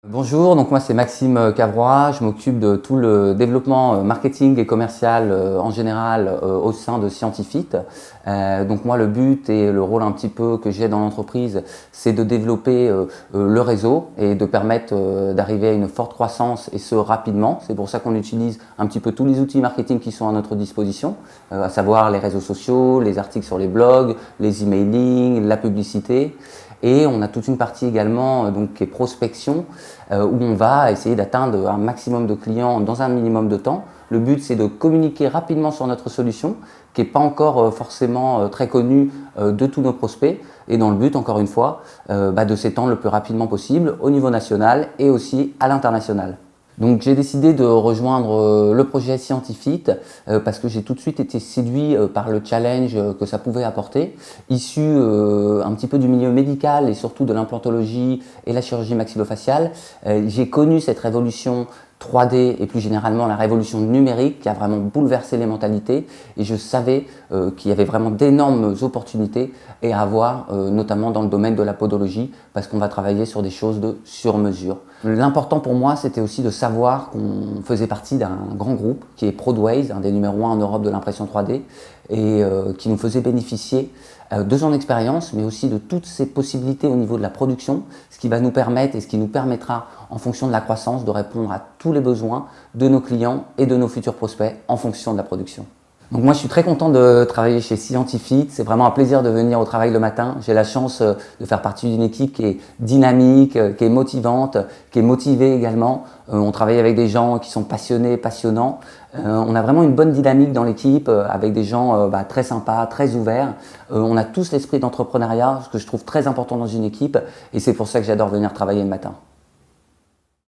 Bonjour, donc moi c'est Maxime Cavrois, je m'occupe de tout le développement marketing et commercial en général au sein de Scientifit. Donc moi le but et le rôle un petit peu que j'ai dans l'entreprise, c'est de développer le réseau et de permettre d'arriver à une forte croissance et ce rapidement. C'est pour ça qu'on utilise un petit peu tous les outils marketing qui sont à notre disposition, à savoir les réseaux sociaux, les articles sur les blogs, les emailing, la publicité. Et on a toute une partie également donc, qui est prospection, où on va essayer d'atteindre un maximum de clients dans un minimum de temps. Le but, c'est de communiquer rapidement sur notre solution, qui n'est pas encore forcément très connue de tous nos prospects, et dans le but, encore une fois, de s'étendre le plus rapidement possible au niveau national et aussi à l'international. Donc j'ai décidé de rejoindre le projet Scientifit parce que j'ai tout de suite été séduit par le challenge que ça pouvait apporter, issu un petit peu du milieu médical et surtout de l'implantologie et la chirurgie maxillofaciale. J'ai connu cette révolution 3D et plus généralement la révolution numérique qui a vraiment bouleversé les mentalités et je savais qu'il y avait vraiment d'énormes opportunités et à avoir notamment dans le domaine de la podologie parce qu'on va travailler sur des choses de sur-mesure. L'important pour moi c'était aussi de savoir qu'on faisait partie d'un grand groupe qui est Prodways, un des numéros 1 en Europe de l'impression 3D et qui nous faisait bénéficier 2 ans d'expérience, mais aussi de toutes ces possibilités au niveau de la production, ce qui va nous permettre et ce qui nous permettra, en fonction de la croissance, de répondre à tous les besoins de nos clients et de nos futurs prospects en fonction de la production. Donc moi je suis très content de travailler chez Scientifit, c'est vraiment un plaisir de venir au travail le matin. J'ai la chance de faire partie d'une équipe qui est dynamique, qui est motivante, qui est motivée également. On travaille avec des gens qui sont passionnés, passionnants. On a vraiment une bonne dynamique dans l'équipe avec des gens très sympas, très ouverts. On a tous l'esprit d'entrepreneuriat, ce que je trouve très important dans une équipe et c'est pour ça que j'adore venir travailler le matin.